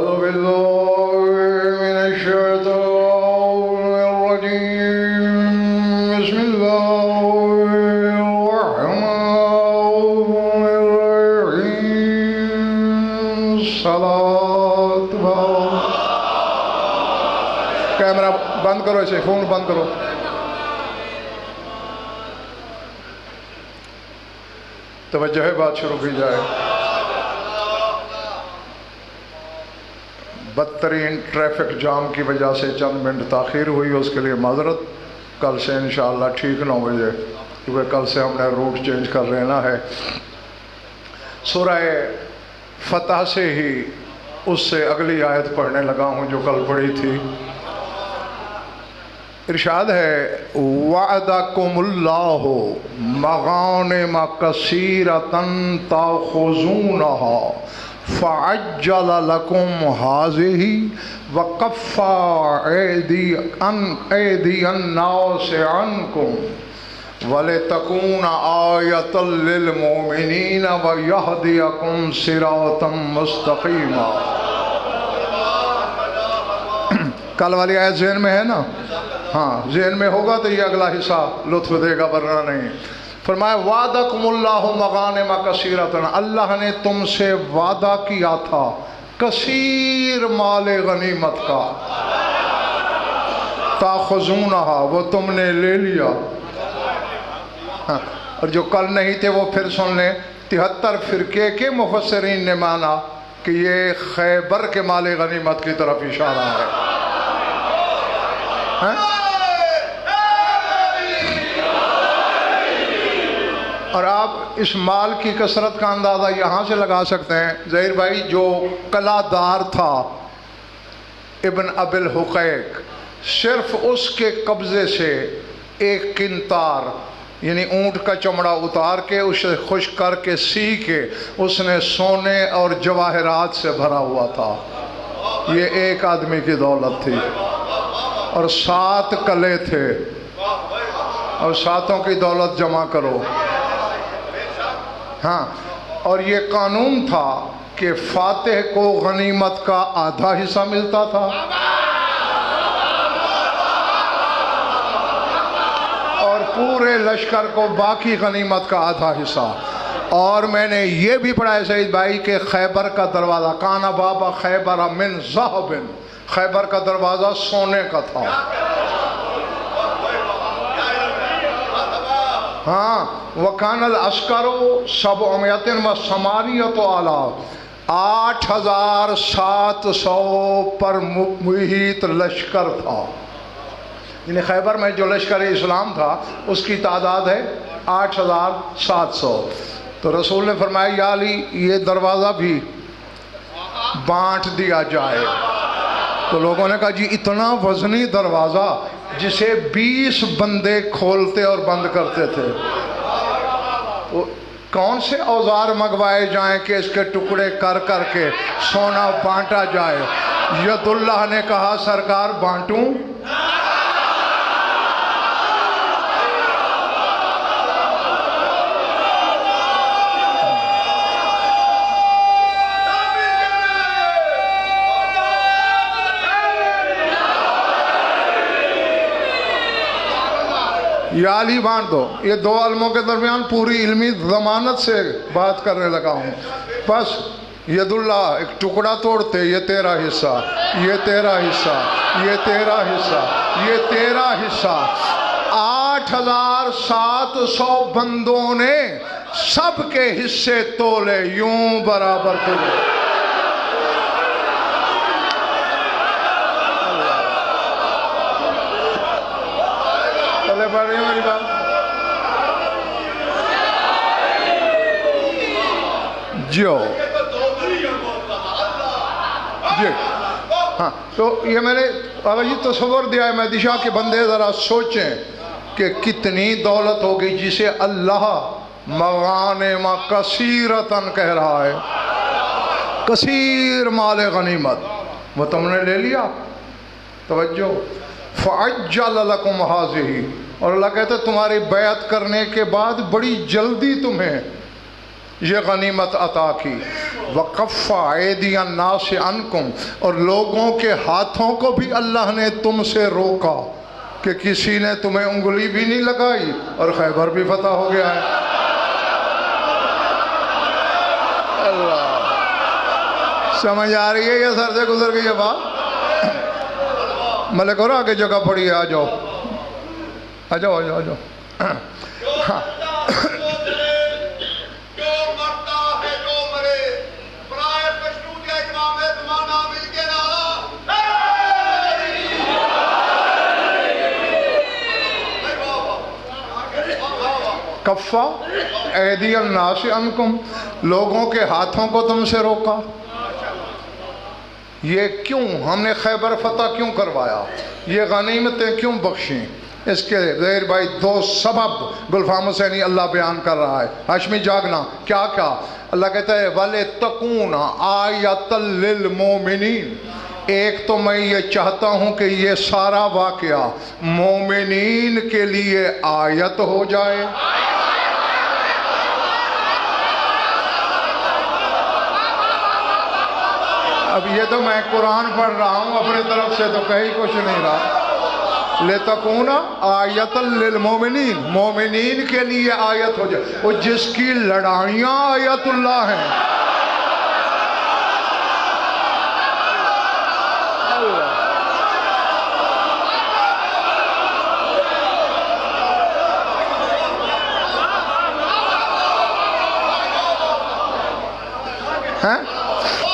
أعوذ بالله من الشيطان الرجيم بسم الله الرحمن الرحيم صلاة کیمرہ بند کرو اسے فون بند کرو توجہ ہے بات شروع کی جائے بدترین ٹریفک جام کی وجہ سے چند منٹ تاخیر ہوئی اس کے لیے معذرت کل سے انشاءاللہ ٹھیک 9 بجے کیونکہ کل سے ہم نے روٹ چینج کر لینا ہے سورہ فتح سے ہی اس سے اگلی آیت پڑھنے لگا ہوں جو کل پڑھی تھی ارشاد ہے وعدکم اللہ مغانم کثیرۃ تاخذونها فعجل لکم هذه وکف ایدی الناس عنکم وَلِتَكُونَ آیَةً لِّلْمُؤْمِنِينَ وَيَهْدِيَكُمْ صِرَاطًا مُسْتَقِيمًا کل والی آیت ذہن میں ہے نا ہاں ذہن میں ہوگا تو یہ اگلا حصہ لطف دے گا ورنہ نہیں فرمایا وعدکم اللہ مغانم کثیرۃ اللہ نے تم سے وعدہ کیا تھا کثیر مال غنیمت کا تاخذونہا وہ تم نے لے لیا اور جو کل نہیں تھے وہ پھر سن لیں 73 فرقے کے مفسرین نے مانا کہ یہ خیبر کے مال غنیمت کی طرف اشارہ ہے اور آپ اس مال کی کثرت کا اندازہ یہاں سے لگا سکتے ہیں ظہیر بھائی جو قلعہ تھا ابن ابی الحقیق صرف اس کے قبضے سے 1 قنطار یعنی اونٹ کا چمڑا اتار کے اسے خشک کر کے سی کے اس نے سونے اور جواہرات سے بھرا ہوا تھا یہ ایک آدمی کی دولت تھی اور 7 قلعے تھے اور 7 کی دولت جمع کرو ہاں اور یہ قانون تھا کہ فاتح کو غنیمت کا آدھا حصہ ملتا تھا اور پورے لشکر کو باقی غنیمت کا آدھا حصہ اور میں نے یہ بھی پڑھا ہے سعید بھائی کہ خیبر کا دروازہ کانا بابا خیبر من ذہب خیبر کا دروازہ سونے کا تھا ہاں وَكَانَ الْعَسْكَرُ 780,000 8,700 پر محیط لشکر تھا یعنی خیبر میں جو لشکر اسلام تھا اس کی تعداد ہے 8,700 تو رسول نے فرمایا یا علی یہ دروازہ بھی بانٹ دیا جائے تو لوگوں نے کہا جی اتنا وزنی دروازہ جسے 20 بندے کھولتے اور بند کرتے تھے کون سے اوزار منگوائے جائیں کہ اس کے ٹکڑے کر کر کے سونا بانٹا جائے ید اللہ نے کہا سرکار بانٹوں یا علی بانٹ دو یہ 2 علموں کے درمیان پوری علمی ضمانت سے بات کرنے لگا ہوں بس ید اللہ ایک ٹکڑا توڑتے یہ 13 حصہ یہ 13 حصہ یہ 13 حصہ یہ 13 حصہ 8,700 بندوں نے سب کے حصے تولے یوں برابر تولے پڑھ رہی ہیں میری بات جو جی ہاں تو یہ میں نے بابا جی تصور دیا ہے مہدی شاہ کے بندے ذرا سوچیں کہ کتنی دولت ہوگی جسے اللہ مغانم کثیرتاً کہہ رہا ہے کثیر مال غنیمت وہ تم نے لے لیا توجہ فعجل لکم هذه اور اللہ کہتا ہے تمہاری بیعت کرنے کے بعد بڑی جلدی تمہیں یہ غنیمت عطا کی. وَقَفَّ أَيْدِيَ النَّاسِ عَنْكُمْ, اور لوگوں کے ہاتھوں کو بھی اللہ نے تم سے روکا کہ کسی نے تمہیں انگلی بھی نہیں لگائی, اور خیبر بھی فتح ہو گیا ہے. اللہ سمجھ آ رہی ہے یہ سر سے گزر گئی ہے بات؟ ملک اور آگے جگہ پڑی ہے, آ جاؤ آ جاؤ آ جاؤ آ جاؤ. ہاں کفا ایدی الناس عنکم, لوگوں کے ہاتھوں کو تم سے روکا. یہ کیوں ہم نے خیبر فتح کیوں کروایا, یہ غنیمتیں کیوں بخشیں؟ اس کے ظہیر بھائی دو سبب گلفام حسینی اللہ بیان کر رہا ہے. ہاشمی جاگنا کیا کیا اللہ کہتا ہے وَلِتَكُونَ آیَةً لِلْمُؤْمِنِينَ, ایک تو میں یہ چاہتا ہوں کہ یہ سارا واقعہ مومنین کے لیے آیت ہو جائے. اب یہ تو میں قرآن پڑھ رہا ہوں, اپنے طرف سے تو کہیں کچھ نہیں رہا. لِتَكُونَ آیَةً لِلْمُؤْمِنِينَ, مومنین کے لیے آیت ہو جائے. وہ جس کی لڑائیاں آیت اللہ ہیں,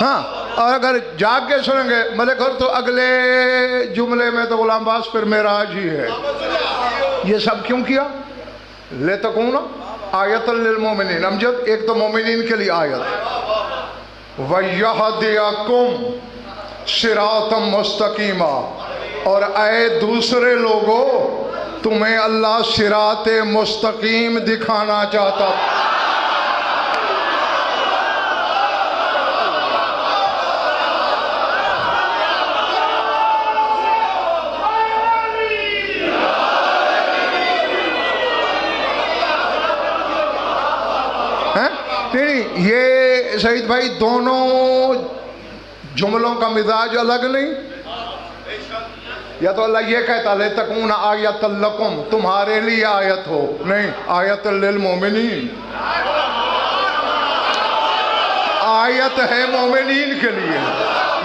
ہاں, اور اگر جاگ کے سنیں گے ملک اور, تو اگلے جملے میں تو غلام باز پھر معراج ہی ہے. یہ سب کیوں کیا؟ لِتَكُونَ آیَةً لِلْمُؤْمِنِينَ, امجد ایک تو مومنین کے لیے آیت, وَيَهْدِيَكُمْ صِرَاطًا مُسْتَقِيمًا, اور اے دوسرے لوگوں تمہیں اللہ صراط مستقیم دکھانا چاہتا. یہ سعید بھائی دونوں جملوں کا مزاج الگ نہیں. یا تو اللہ یہ کہتا لِتَكُونَ آیَةً لَكُمْ, تمہارے لیے آیت ہو, نہیں آیَةً لِلْمُؤْمِنِينَ, آیت ہے مومنین کے لیے.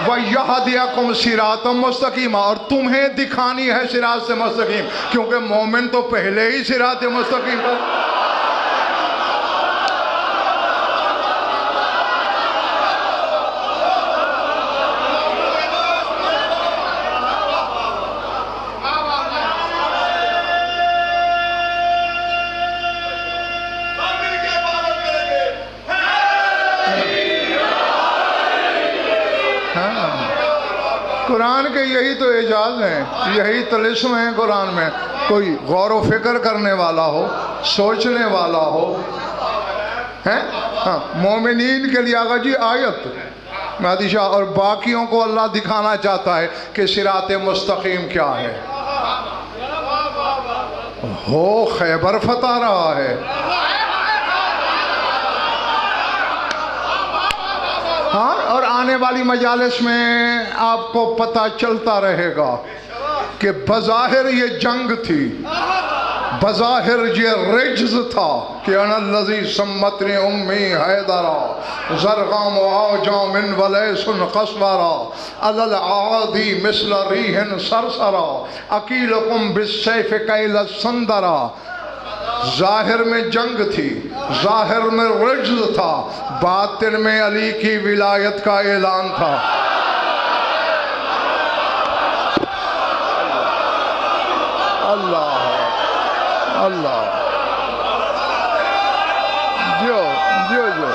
وَيَهْدِيَكُمْ صِرَاطًا مُسْتَقِيمًا, اور تمہیں دکھانی ہے صراط سے مستقیم, کیونکہ مومن تو پہلے ہی صراط مستقیم پر. قرآن کے یہی تو اعجاز ہیں, یہی طلسم ہیں قرآن میں. کوئی غور و فکر کرنے والا ہو, سوچنے والا ہو, ہاں مومنین کے لیے آگا جی آیت مہدی شاہ, اور باقیوں کو اللہ دکھانا چاہتا ہے کہ صراط مستقیم کیا ہے. ہو خیبر فتح رہا ہے, ہاں, اور آنے والی مجالس میں آپ کو پتہ چلتا رہے گا کہ بظاہر یہ جنگ تھی, بظاہر یہ رجز تھا کہ انا الذی سمتنی امی حیدرا زرغام آجا من ولیس قصورا علی العادی مثل ریح سرسرا اکیلکم بالسیف کیل السندرا. ظاہر میں جنگ تھی, ظاہر میں رجز تھا, باطن میں علی کی ولایت کا اعلان تھا. اللہ اللہ جو جو جو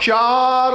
4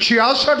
66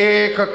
1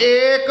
1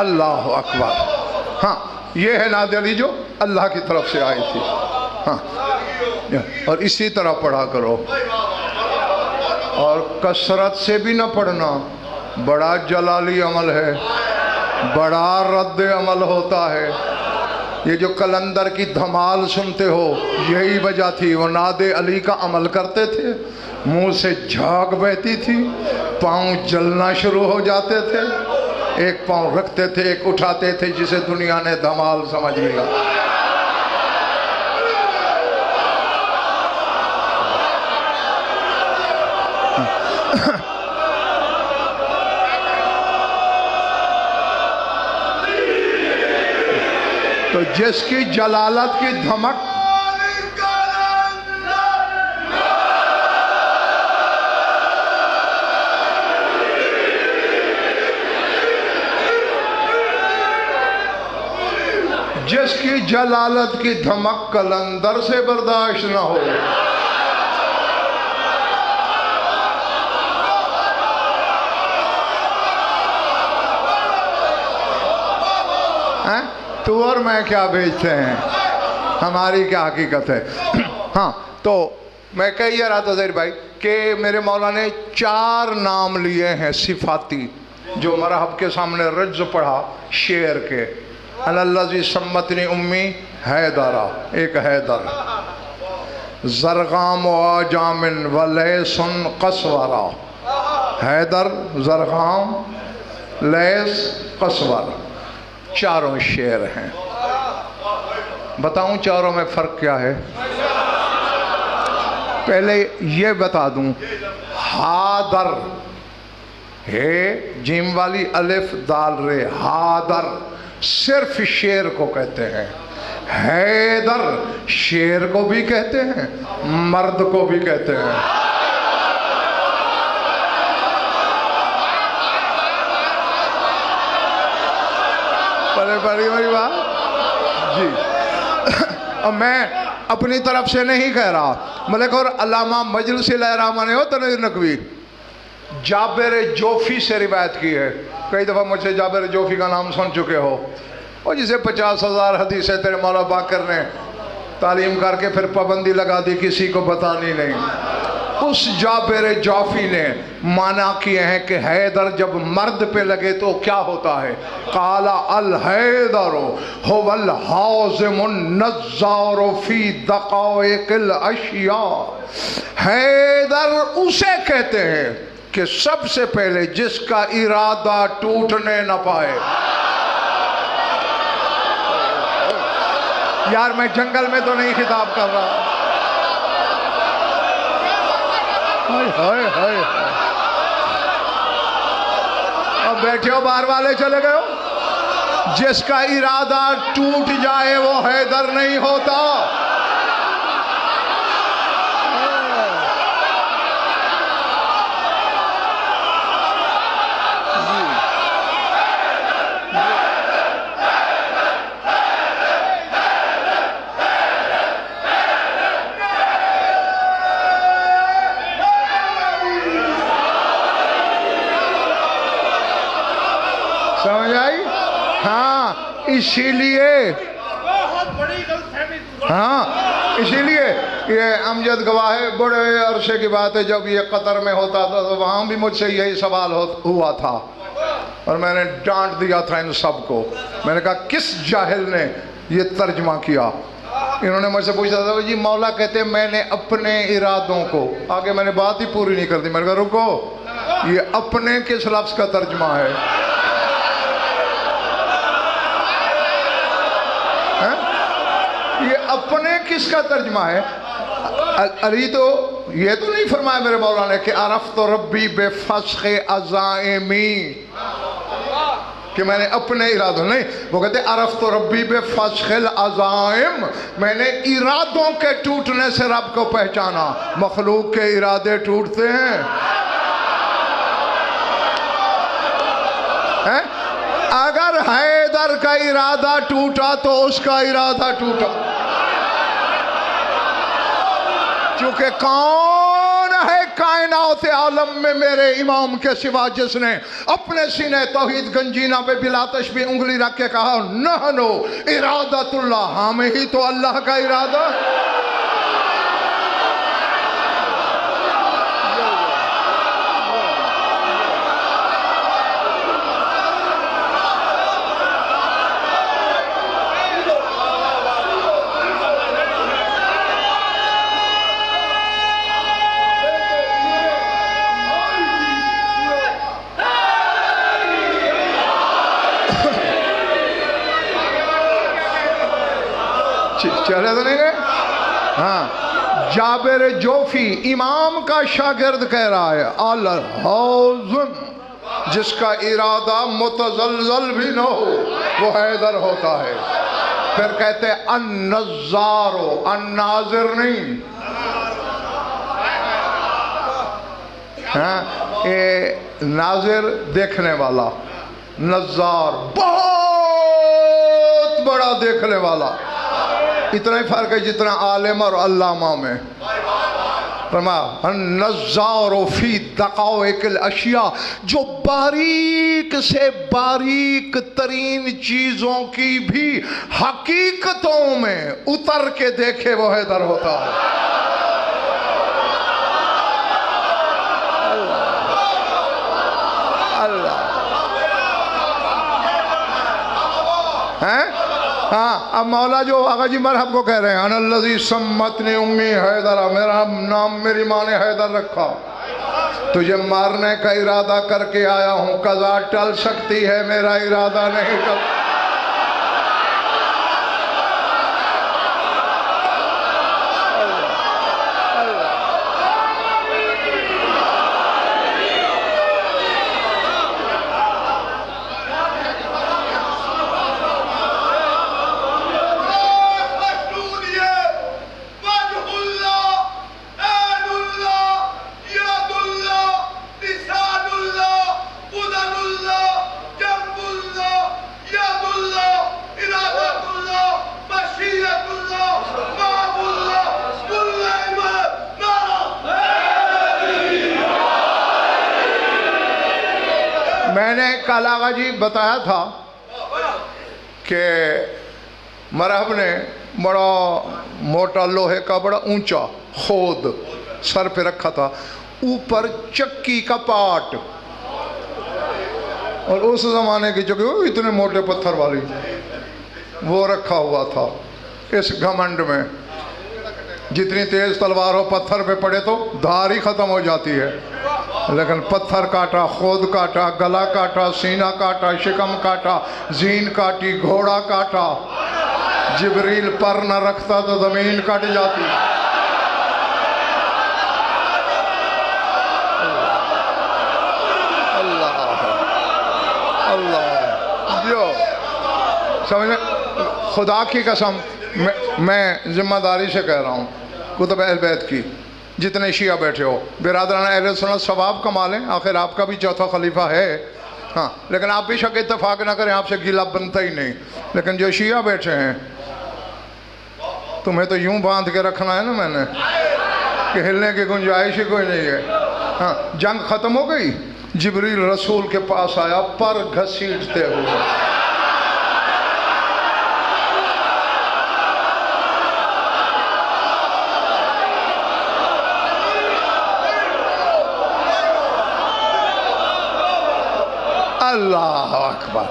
اللہ اکبر. ہاں یہ ہے نعت علی جو اللہ کی طرف سے آئی تھی. ہاں اور اسی طرح پڑھا کرو اور کثرت سے بھی نہ پڑھنا. بڑا جلالی عمل ہے, بڑا رد عمل ہوتا ہے. یہ جو کلندر کی دھمال سنتے ہو یہی وجہ تھی. وہ نعت علی کا عمل کرتے تھے, منہ سے جھاگ بہتی تھی, پاؤں جلنا شروع ہو جاتے تھے, ایک پاؤں رکھتے تھے ایک اٹھاتے تھے, جسے دنیا نے دھمال سمجھ لیا. تو جس کی جلالت کی دھمک جس کی جلالت کی دھمک کلندر سے برداشت نہ ہو, تو اور میں کیا بیچتے ہیں, ہماری کیا حقیقت ہے. ہاں تو میں کہہ یہ رہا تھا زہیر بھائی کہ میرے مولا نے 4 نام لیے ہیں صفاتی, جو مرحب کے سامنے رجز پڑھا شعر کے. الذی سمتنی امی حیدرہ, ایک حیدر. زرغام و آجامن و لیس قصورہ, حیدر, زرغام, لیس, قصور, چاروں شعر ہیں. بتاؤں چاروں میں فرق کیا ہے؟ پہلے یہ بتا دوں, حادر ہے جیم والی الف دال رے, حادر صرف شعر کو کہتے ہیں. حیدر شعر کو بھی کہتے ہیں, مرد کو بھی کہتے ہیں. بڑی بڑی بات جی. اور میں اپنی طرف سے نہیں کہہ رہا, ملک اور علامہ مجلسی الرحمہ نے تنویر نقوی جابر جوفی سے روایت کی ہے. کئی دفعہ مجھ سے جابر جوفی کا نام سن چکے ہو, اور جسے 50,000 حدیثیں تیرے مولا باقر نے تعلیم کر کے پھر پابندی لگا دی, کسی کو بتانی نہیں. اس جابر جوفی نے مانا کیے ہیں کہ حیدر جب مرد پہ لگے تو کیا ہوتا ہے. قال الحیدر هو الحازم النظار فی دقائق الاشیاء, حیدر اسے کہتے ہیں کہ سب سے پہلے جس کا ارادہ ٹوٹنے نہ پائے. یار میں جنگل میں تو نہیں خطاب کر رہا. اب بیٹھے ہو باہر والے چلے گئے ہو. جس کا ارادہ ٹوٹ جائے وہ حیدر نہیں ہوتا. سمجھ آئی؟ ہاں اسی لیے یہ امجد گواہ ہے, بڑے عرصے کی بات ہے, جب یہ قطر میں ہوتا تھا تو وہاں بھی مجھ سے یہی سوال ہوا تھا, اور میں نے ڈانٹ دیا تھا ان سب کو. میں نے کہا کس جاہل نے یہ ترجمہ کیا؟ انہوں نے مجھ سے پوچھا تھا جی مولا کہتے ہیں میں نے اپنے ارادوں کو, آگے میں نے بات ہی پوری نہیں کر دی. میں نے کہا رکو, یہ اپنے کس لفظ کا ترجمہ ہے؟ یہ اپنے کس کا ترجمہ ہے؟ علی تو یہ تو نہیں فرمایا میرے مولا نے کہ عرفت ربی بفسخ عزائمی, کہ میں نے اپنے ارادوں, نہیں, وہ کہتے عرفت ربی بفسخ العزائم, میں نے ارادوں کے ٹوٹنے سے رب کو پہچانا. مخلوق کے ارادے ٹوٹتے ہیں. اگر حیدر کا ارادہ ٹوٹا تو اس کا ارادہ ٹوٹا, کیونکہ کون ہے کائنات کائنات عالم میں میرے امام کے سوا جس نے اپنے سینے توحید گنجینہ پہ بلا تشبیہ انگلی رکھ کے کہا نحنو ارادت اللہ، ہمیں ہی تو اللہ کا ارادہ. چہرے تو نہیں گئے؟ ہاں، جابر جوفی امام کا شاگرد کہہ رہا ہے الحوزن، جس کا ارادہ متزلزل بھی نہ ہو وہ حیدر ہوتا ہے. پھر کہتے ہیں النظارو، الناظر نہیں، ناظر دیکھنے والا، نظار بہت بڑا دیکھنے والا. اتنا ہی فرق ہے جتنا عالم اور علامہ میں. فرمایا النظار فی دقائق الاشیاء، جو باریک سے باریک ترین چیزوں کی بھی حقیقتوں میں اتر کے دیکھے وہ حیدر ہوتا ہے. اللہ ہاں. اب مولا جو آقا جی مرحب کو کہہ رہے ہیں انا الذی سمتنی امی حیدرہ، میرا نام میری ماں نے حیدر رکھا، تجھے مارنے کا ارادہ کر کے آیا ہوں، قضا ٹل سکتی ہے، میرا ارادہ نہیں ٹل. میں نے کل آقا جی بتایا تھا کہ مرحب نے بڑا موٹا لوہے کا بڑا اونچا خود سر پہ رکھا تھا، اوپر چکی کا پاٹ، اور اس زمانے کی چکی اتنے موٹے پتھر والی وہ رکھا ہوا تھا. اس گھمنڈ میں جتنی تیز تلوار ہو پتھر پہ پڑے تو دھار ہی ختم ہو جاتی ہے، لیکن پتھر کاٹا، خود کاٹا، گلا کاٹا، سینہ کاٹا، شکم کاٹا، زین کاٹی، گھوڑا کاٹا. جبریل پر نہ رکھتا تو زمین کٹ جاتی. اللہ جو سمجھیں، خدا کی قسم میں ذمہ داری سے کہہ رہا ہوں، کتب اہل بیت کی جتنے شیعہ بیٹھے ہو، برادران اہل سنت ثواب کما لیں، آخر آپ کا بھی چوتھا خلیفہ ہے. ہاں لیکن آپ بھی شک اتفاق نہ کریں، آپ سے گیلا بنتا ہی نہیں. لیکن جو شیعہ بیٹھے ہیں تمہیں تو یوں باندھ کے رکھنا ہے نا میں نے کہ ہلنے کی گنجائش ہی کوئی نہیں ہے. ہاں جنگ ختم ہو گئی، جبریل رسول کے پاس آیا پر گھسیٹتے ہوئے. اللہ اکبر،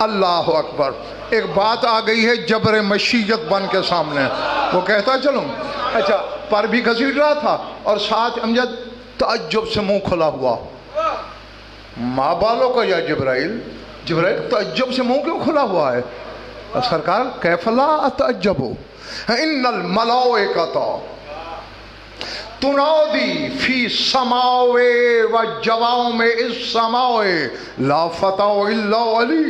اللہ اکبر. ایک بات آ گئی ہے جبر مشیت بن کے سامنے. وہ کہتا چلوں اچھا پر بھی گھسیٹ رہا تھا اور ساتھ امجد تعجب سے منہ کھلا ہوا. ماں بالوں کا یا جبرائیل تعجب سے منہ کیوں کھلا ہوا ہے؟ سرکار کیف لا اتعجب ان الملائکۃ تنادی فی سماوے و جواؤں میں اس سماوے لا فتح الا علی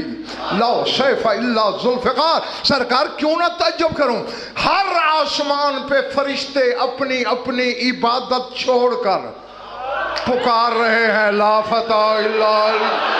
لا سیف الا ذوالفقار. سرکار کیوں نہ تعجب کروں، ہر آسمان پہ فرشتے اپنی اپنی عبادت چھوڑ کر پکار رہے ہیں لا فتح الا علی.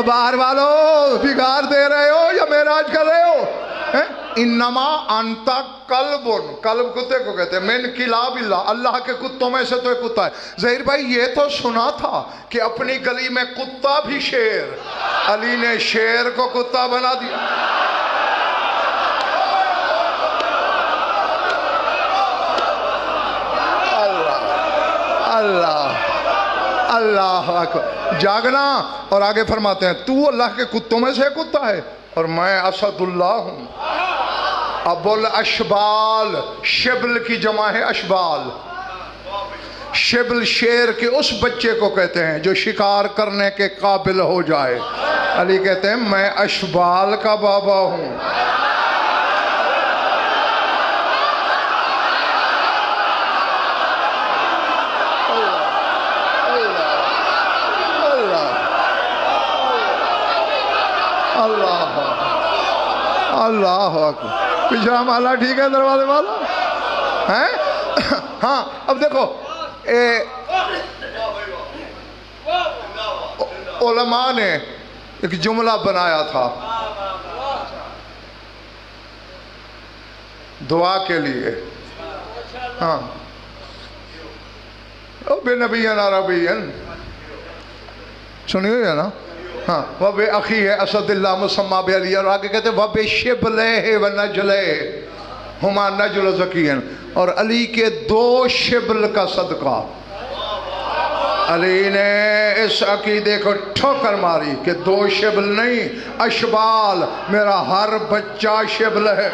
اور باہر والو بگاڑ دے رہے ہو یا معراج کر رہے ہو؟ انما انتا قلبن، قلب کتے کو کہتے ہیں، من کلاب اللہ، اللہ کے کتوں میں سے تو ایک کتا ہے۔ ظہیر بھائی یہ تو سنا تھا کہ اپنی گلی میں کتا بھی شیر، علی نے شیر کو کتا بنا دیا۔ اللہ اللہ اکبر، جاگنا۔ اور آگے فرماتے ہیں تو اللہ کے کتوں میں سے کتا ہے اور میں اسد اللہ ہوں۔ ابو الاشبال، شبل کی جمع ہے اشبال۔ شبل شیر کے اس بچے کو کہتے ہیں جو شکار کرنے کے قابل ہو جائے۔ علی کہتے ہیں میں اشبال کا بابا ہوں۔ اللہ اکبر، پچھلا محلہ ٹھیک ہے دروازے والا ہیں؟ ہاں اب دیکھو علماء نے ایک جملہ بنایا تھا دعا کے لیے، ہاں بے نبیًا عربیًا، سنی ہوئی ہے نا؟ ہاں وَبِ أَخِيهِ أَسَدِ اللَّهِ مُسَمَّى بِعَلِيٍّ، اور آگے کہتے ہیں وَبِ شِبْلِهِ وَنَجْلِهِ هُمَا نَجْلُ زَكِيٍّ، اور علی کے 2 شبل کا صدقہ۔ علی نے اس عقیدے کو ٹھوکر ماری کہ 2 شبل نہیں، اشبال، میرا ہر بچہ شبل ہے۔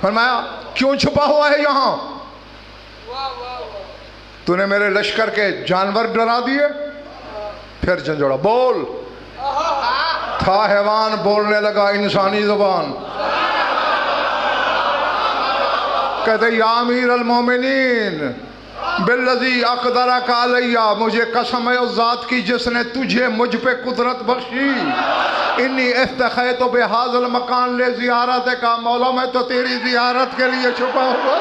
فرمایا کیوں چھپا ہوا ہے یہاں؟ تو نے میرے لشکر کے جانور ڈرا دیے؟ پھر جھنجھوڑا بول، تھا حیوان بولنے لگا انسانی زبان۔ کہتے یا امیر المومنین بالذی اقدرک علیہ، مجھے قسم ہے اس ذات کی جس نے تجھے مجھ پہ قدرت بخشی، انی افتخیت بہذا المکان لے زیارت کا، مولا میں تو تیری زیارت کے لیے چھپا ہوا۔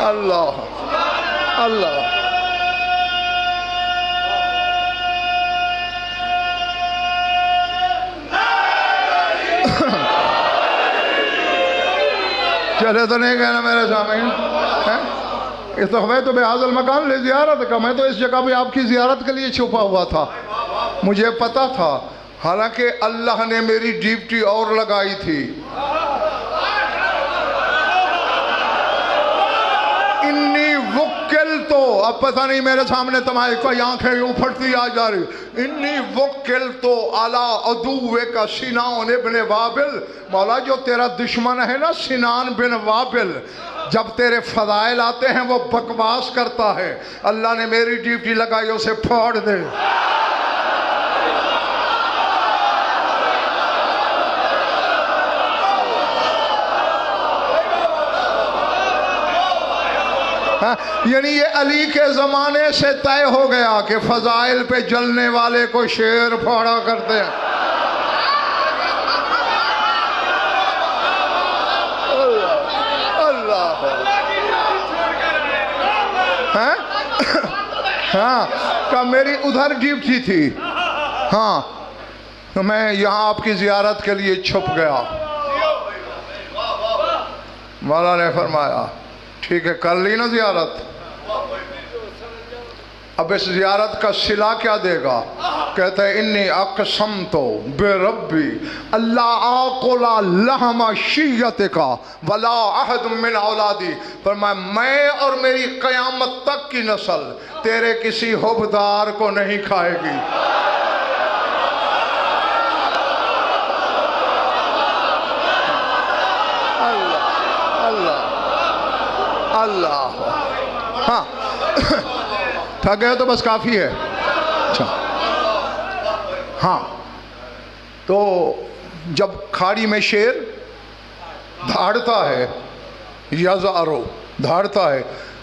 اللہ اللہ چلے تو نہیں کہنا میرے سامنے استخفیت بہذا المکان لے زیارت کا، میں تو اس جگہ پہ آپ کی زیارت کے لیے چھپا ہوا تھا، مجھے پتا تھا، حالانکہ اللہ نے میری ڈیوٹی اور لگائی تھی۔ انی وکل تو، اب پتہ نہیں میرے سامنے تمہاری کوئی آنکھیں یوں پھٹتی آ جا رہی، انی وکل تو علی عدوے کا سنان ابن وابل، مولا جو تیرا دشمن ہے نا سنان بن وابل، جب تیرے فضائل آتے ہیں وہ بکواس کرتا ہے، اللہ نے میری ڈیوٹی لگائی اسے پھوڑ دے۔ یعنی یہ علی کے زمانے سے طے ہو گیا کہ فضائل پہ جلنے والے کو شیر پھوڑا کرتے ہیں۔ اللہ ہاں کہ میری ادھر ڈیوٹی تھی، ہاں تو میں یہاں آپ کی زیارت کے لیے چھپ گیا۔ مولا نے فرمایا ٹھیک ہے کر لی نا زیارت، اب اس زیارت کا صلہ کیا دے گا؟ کہتا ہے انی اقسمتو بربی اللہ آقل لحم شیعتک ولا احد من اولادی، فرمایا میں اور میری قیامت تک کی نسل تیرے کسی حبدار کو نہیں کھائے گی۔ اللہ ہاں تھک گئے تو بس کافی ہے۔ اچھا ہاں تو جب کھاڑی میں شیر دھاڑتا ہے، یزارو دھاڑتا ہے،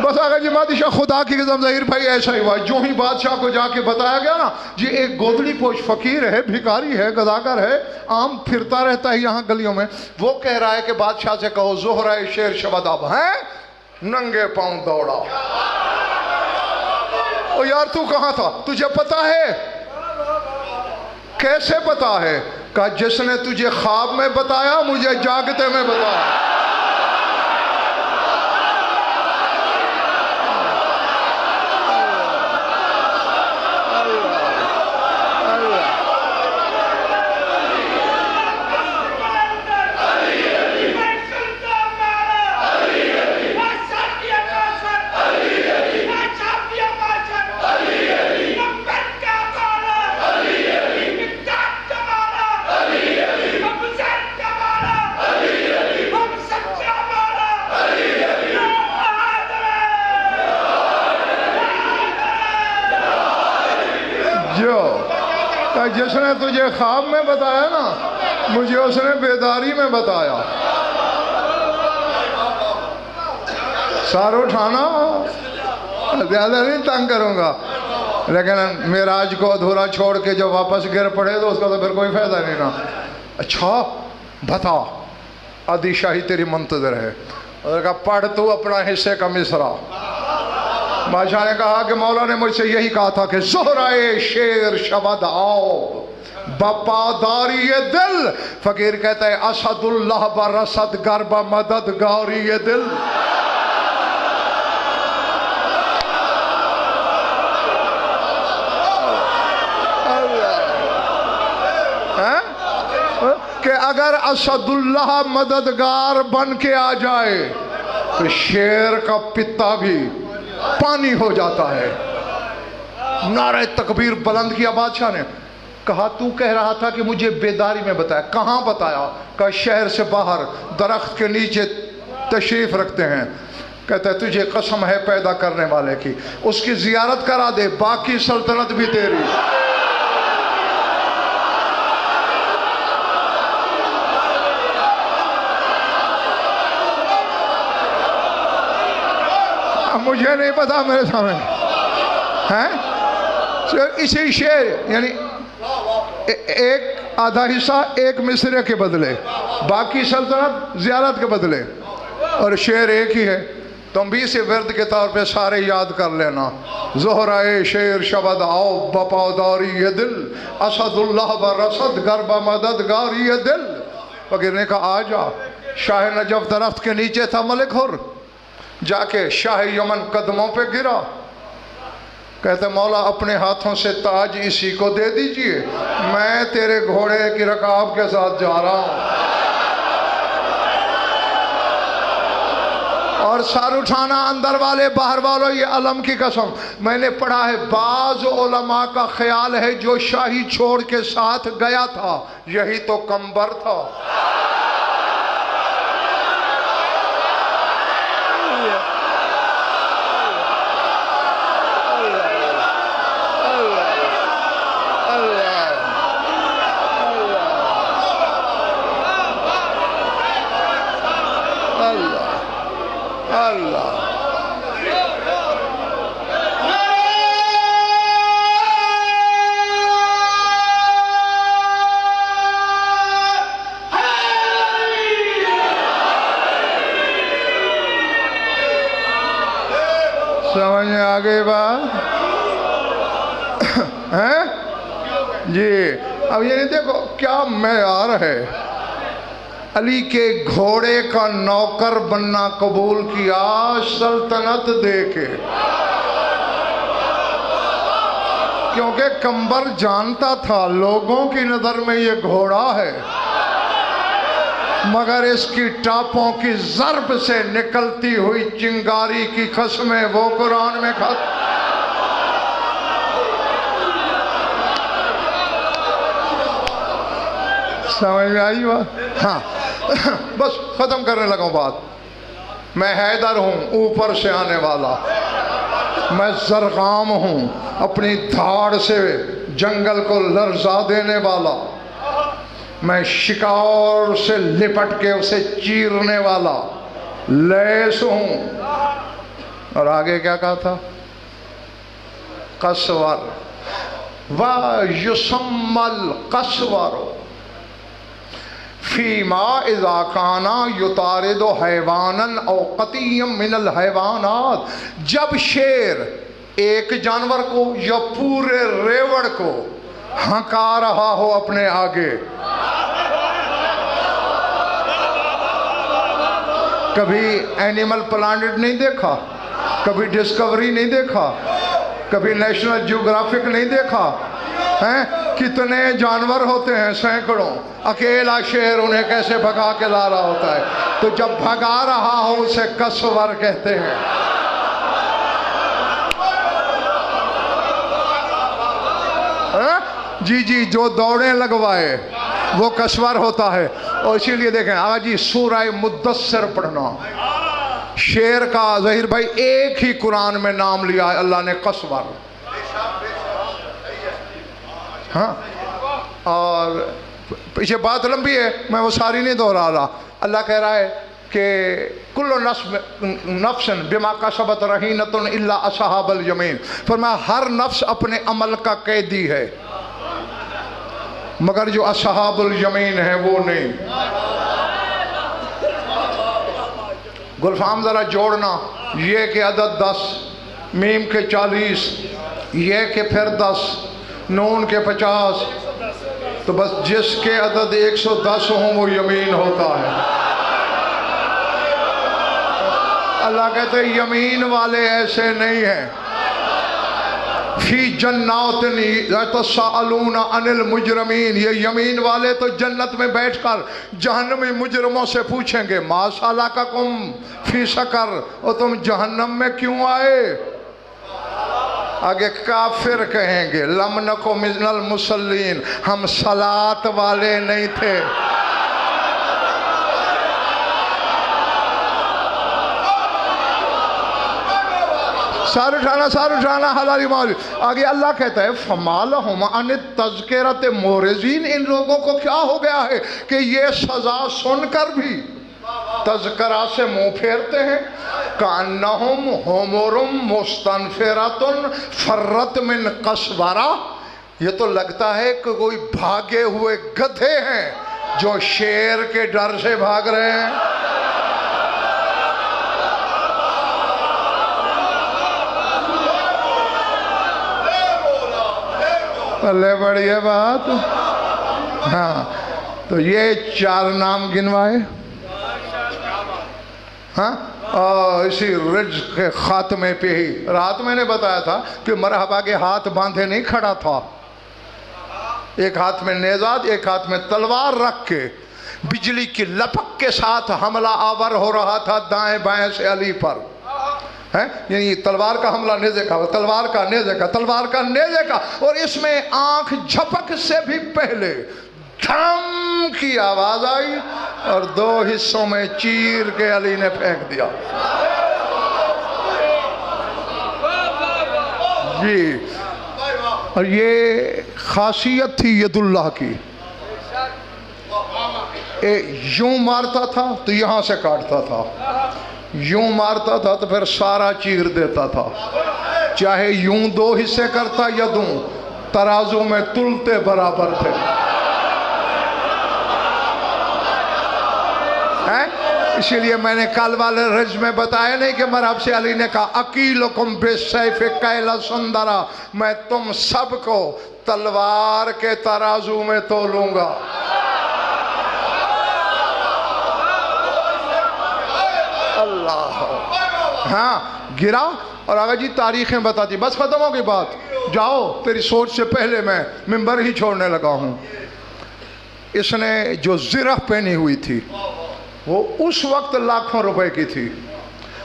بس آگا جی بادشاہ خدا کی قسم ظہیر بھائی ایسا ہی ہوا. جو ہی بادشاہ کو جا کے بتایا گیا نا جی ایک گودڑی پوش فقیر ہے، بھکاری ہے، گداگر ہے، عام پھرتا رہتا ہے یہاں گلیوں میں. وہ کہہ رہا ہے کہ بادشاہ سے کہو زہرہ شیر شبداب ہیں، ننگے پاؤں دوڑا. او یار تو کہاں تھا؟ تجھے پتا ہے؟ کیسے پتا ہے؟ کہا جس نے تجھے خواب میں بتایا مجھے جاگتے میں بتایا. جس نے تجھے خواب میں بتایا نا مجھے اس نے بیداری میں بتایا. سار اٹھانا زیادہ نہیں تنگ کروں گا، لیکن معراج کو ادھورا چھوڑ کے جب واپس گر پڑے تو اس کا تو پھر کوئی فائدہ نہیں نا. اچھا بتا، آدھی شاہی تیری منتظر ہے. اور کہا پڑھ تو اپنا حصے کا مصرع. بادشاہ نے کہا کہ مولا نے مجھ سے یہی کہا تھا کہ زہرائے شیر شبد آؤ بپاداری دل. فقیر کہتا ہے اسد اللہ برسد گرب مددگاری دل. کہ اگر اسد اللہ مددگار بن کے آ جائے تو شیر کا پتا بھی پانی ہو جاتا ہے. نعرہ تکبیر بلند کیا بادشاہ نے. کہا تو کہہ رہا تھا کہ مجھے بیداری میں بتایا، کہاں بتایا؟ کہا شہر سے باہر درخت کے نیچے تشریف رکھتے ہیں. کہتا ہے تجھے قسم ہے پیدا کرنے والے کی، اس کی زیارت کرا دے، باقی سلطنت بھی تیری. مجھے نہیں پتا میرے سامنے ہیں. اسی شعر یعنی ایک آدھا حصہ ایک مصرے کے بدلے، باقی سلطنت زیارت کے بدلے، اور شعر ایک ہی ہے. تم بھی اسے ورد کے طور پہ سارے یاد کر لینا. زہرائے شیر شبد آؤ بپاداری یہ دل، اسد اللہ برسد گرب مددگاری یہ دل. فقیر نے کہا آ جا. شاہ نجف درخت کے نیچے تھا ملک حر، جا کے شاہ یمن قدموں پہ گرا. کہتے مولا اپنے ہاتھوں سے تاج اسی کو دے دیجئے، میں تیرے گھوڑے کی رکاب کے ساتھ جا رہا ہوں. اور سر اٹھانا اندر والے باہر والوں، یہ علم کی قسم میں نے پڑھا ہے. بعض علماء کا خیال ہے جو شاہی چھوڑ کے ساتھ گیا تھا یہی تو کمبر تھا. سمجھ میں آگئی بات ہیں جی. اب یہ نہیں دیکھو کیا معیار ہے. علی کے گھوڑے کا نوکر بننا قبول کیا سلطنت دے کے، کیونکہ کمبر جانتا تھا لوگوں کی نظر میں یہ گھوڑا ہے، مگر اس کی ٹاپوں کی ضرب سے نکلتی ہوئی چنگاری کی قسمیں وہ قرآن میں سمجھ میں آئی بات؟ ہاں بس ختم کرنے لگا بات. میں حیدر ہوں اوپر سے آنے والا، میں زرغام ہوں اپنی دھاڑ سے جنگل کو لرزا دینے والا، میں شکار سے لپٹ کے اسے چیرنے والا، لیس ہوں اور آگے کیا کہا تھا؟ قسور وَيُسَمَّ الْقَسْوَرُ فِيمَا إِذَا كَانَ يُطَارِدُ حَيْوَانًا أَوْ قَطِيًّا مِنَ الْحَيْوَانَاتِ، جب شیر ایک جانور کو یا پورے ریوڑ کو ہنکا رہا ہو اپنے آگے. کبھی اینیمل پلانٹ نہیں دیکھا؟ کبھی ڈسکوری نہیں دیکھا؟ کبھی نیشنل جیوگرافک نہیں دیکھا؟ کتنے جانور ہوتے ہیں، سینکڑوں، اکیلا شیر انہیں کیسے بھگا کے لا رہا ہوتا ہے. تو جب بھگا رہا ہو اسے قسور کہتے ہیں. جی جی، جو دوڑیں لگوائے وہ قسور ہوتا ہے. اور اسی لیے دیکھیں آقا جی سورہ مدثر پڑھنا، شیر کا ظہیر بھائی ایک ہی قرآن میں نام لیا ہے اللہ نے، قسور. ہاں، اور پیچھے بات لمبی ہے، میں وہ ساری نہیں دہرا رہا. اللہ کہہ رہا ہے کہ کل نفس بما کسبت رہینۃ الا اصحاب الیمین، فرمایا ہر نفس اپنے عمل کا قیدی ہے مگر جو اصحاب الیمین ہے وہ نہیں. گلفام ذرا جوڑنا، یہ کہ عدد 10، میم کے 40، یہ کہ پھر 10، نون کے 50، تو بس جس کے عدد 110 ہوں وہ یمین ہوتا ہے. اللہ کہتے ہیں یمین والے ایسے نہیں ہیں. فی جنات یتساءلون عن المجرمین، یہ یمین والے تو جنت میں بیٹھ کر جہنمی مجرموں سے پوچھیں گے ما سلککم فی سقر، اور تم جہنم میں کیوں آئے؟ آگے کافر کہیں گے لم نکو من المصلین، ہم صلاۃ والے نہیں تھے. سار اٹھانا حلالی مولی. آگے اللہ کہتا ہے فما لہم عن التذکرۃ معرضین، ان لوگوں کو کیا ہو گیا ہے کہ یہ سزا سن کر بھی تذکرہ سے منہ پھیرتے ہیں. کأنہم حمر مستنفرۃ فرت من قسورہ، یہ تو لگتا ہے کہ کوئی بھاگے ہوئے گدھے ہیں جو شیر کے ڈر سے بھاگ رہے ہیں. پلے بڑی ہے بات. ہاں، تو یہ 4 نام گنوائے. ہاں، اسی رزق کے خاتمے پہ ہی رات میں نے بتایا تھا کہ مرحبا کے ہاتھ باندھے نہیں کھڑا تھا، ایک ہاتھ میں نیزہ ایک ہاتھ میں تلوار رکھ کے بجلی کی لپک کے ساتھ حملہ آور ہو رہا تھا دائیں بائیں سے علی پر. یعنی تلوار کا حملہ نیزے کا، تلوار کا نیزے کا، تلوار کا نیزے کا، اور اس میں آنکھ جھپک سے بھی پہلے دھم کی آواز آئی اور 2 حصوں میں چیر کے علی نے پھینک دیا. جی، اور یہ خاصیت تھی ید اللہ کی. یوں مارتا تھا تو یہاں سے کاٹتا تھا، یوں مارتا تھا تو پھر سارا چیر دیتا تھا. چاہے یوں 2 حصے کرتا یا دوں، ترازو میں تلتے برابر تھے. اسی لیے میں نے کل والے رج میں بتایا نہیں کہ مرحب سے علی نے کہا اکیلکم بالسیف کیل سندرا، میں تم سب کو تلوار کے ترازو میں تولوں گا. اللہ. ہاں، گرا اور آگا جی تاریخیں بتاتی. بس ختم ہو گئی بات، جاؤ تیری سوچ سے پہلے میں منبر ہی چھوڑنے لگا ہوں. اس نے جو زرہ پہنی ہوئی تھی وہ اس وقت لاکھوں روپے کی تھی،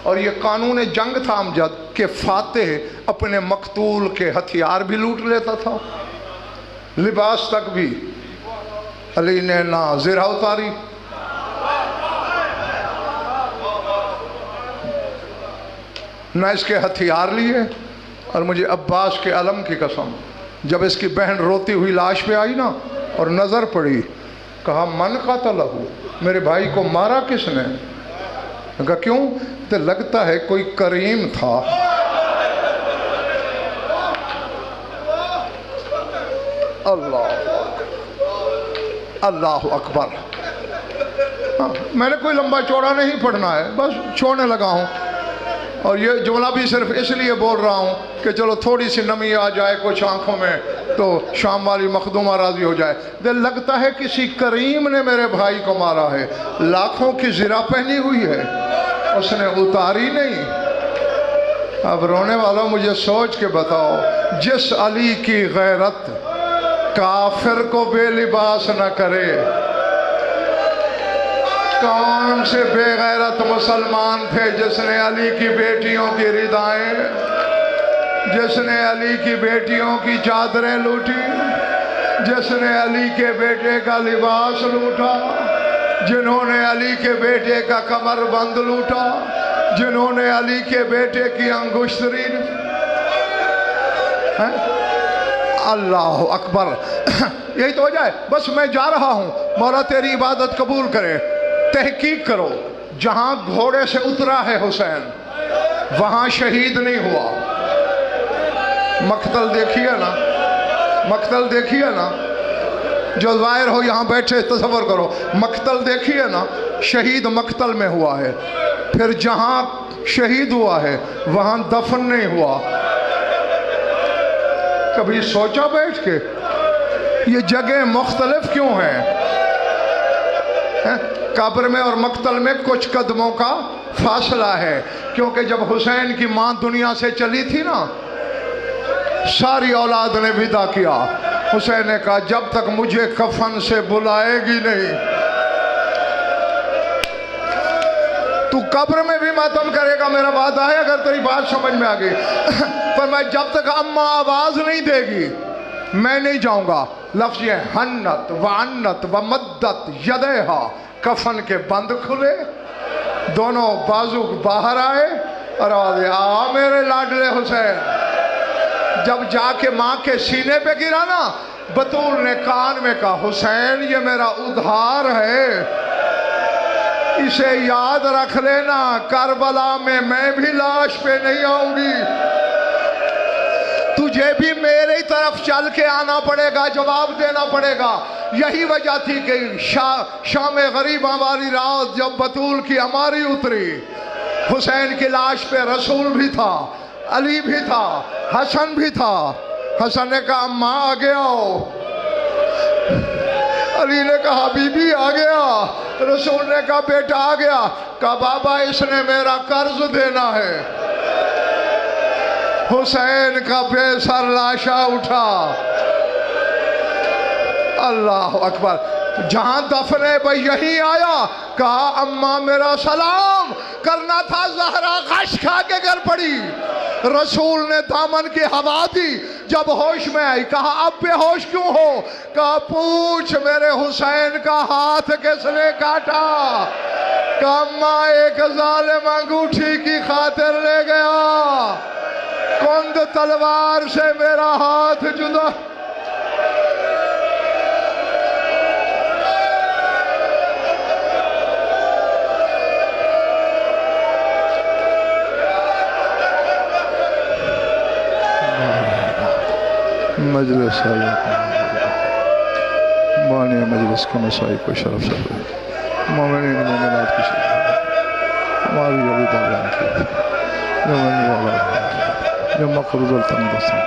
اور یہ قانون جنگ تھا امجد کہ فاتح اپنے مقتول کے ہتھیار بھی لوٹ لیتا تھا، لباس تک بھی. علی نے نہ زرہ اتاری نہ اس کے ہتھیار لیے. اور مجھے عباس کے علم کی قسم، جب اس کی بہن روتی ہوئی لاش پہ آئی نا اور نظر پڑی، کہا من قتلہ، میرے بھائی کو مارا کس نے؟ کہا کیوں؟ تو لگتا ہے کوئی کریم تھا۔ اللہ اکبر۔ میں نے کوئی لمبا چوڑا نہیں پڑھنا ہے، بس چھوڑنے لگا ہوں، اور یہ جملہ بھی صرف اس لیے بول رہا ہوں کہ چلو تھوڑی سی نمی آ جائے کچھ آنکھوں میں تو شام والی مخدومہ راضی ہو جائے۔ دل لگتا ہے کسی کریم نے میرے بھائی کو مارا ہے، لاکھوں کی زرہ پہنی ہوئی ہے، اس نے اتاری نہیں۔ اب رونے والوں مجھے سوچ کے بتاؤ، جس علی کی غیرت کافر کو بے لباس نہ کرے، کون سے بے غیرت مسلمان تھے جس نے علی کی بیٹیوں کی ردائیں، جس نے علی کی بیٹیوں کی چادریں لوٹی، جس نے علی کے بیٹے کا لباس لوٹا، جنہوں نے علی کے بیٹے کا کمر بند لوٹا، جنہوں نے علی کے بیٹے کی انگشتری۔ اللہ اکبر۔ یہی تو وجہ ہے۔ بس میں جا رہا ہوں، مولا تیری عبادت قبول کرے۔ تحقیق کرو، جہاں گھوڑے سے اترا ہے حسین وہاں شہید نہیں ہوا۔ مقتل دیکھیے نا، مقتل دیکھیے نا، جو ظاہر ہو یہاں بیٹھے تصور کرو، مقتل دیکھیے نا، شہید مقتل میں ہوا ہے، پھر جہاں شہید ہوا ہے وہاں دفن نہیں ہوا۔ کبھی سوچا بیٹھ کے یہ جگہ مختلف کیوں ہیں؟ قبر میں اور مقتل میں کچھ قدموں کا فاصلہ ہے، کیونکہ جب حسین کی ماں دنیا سے چلی تھی نا، ساری اولاد نے ودا کیا۔ حسین نے کہا جب تک مجھے کفن سے بلائے گی نہیں، تو قبر میں بھی ماتم کرے گا، میرا وعدہ ہے، اگر تیری بات سمجھ میں آ گئی۔ پر میں جب تک اماں آواز نہیں دے گی میں نہیں جاؤں گا۔ لفظ یہ ہنت وعنت ومدت یدیہا، کفن کے بند کھلے، دونوں بازو باہر آئے اور آوازیں آ میرے لاڈلے حسین۔ جب جا کے ماں کے سینے پہ گرا نا، بطول نے کان میں کہا حسین یہ میرا ادھار ہے، اسے یاد رکھ لینا، کربلا میں بھی لاش پہ نہیں آؤں گی، تجھے بھی میری طرف چل کے آنا پڑے گا، جواب دینا پڑے گا۔ یہی وجہ تھی کہ شام غریب ہماری رات جب بطول کی ہماری اتری، حسین کی لاش پہ رسول بھی تھا، علی بھی تھا، حسن بھی تھا۔ حسن نے کہا اماں آگے آؤ، علی نے کہا بی بی آ گیا، رسول نے کہا بیٹا آ گیا، کہا بابا اس نے میرا قرض دینا ہے۔ حسین کا بے سر لاشا اٹھا۔ اللہ اکبر۔ جہاں دفن ہے بھائی یہیں آیا، کہا اماں میرا سلام کرنا تھا، زہرا غش کھا کے گر پڑی۔ رسول نے دامن کی ہوا دی، جب ہوش میں آئی کہا اب بے ہوش کیوں ہو؟ کہا پوچھ میرے حسین کا ہاتھ کس نے کاٹا؟ کہا اماں ایک ظالم انگوٹھی کی خاطر لے گیا، کند تلوار سے میرا ہاتھ جدا۔ مجلس بانی مجلس کے مسائی کو شرف سے مومنین مومنات کی شرف ہماری علی تعالیٰ کی جو مقروض التنبسن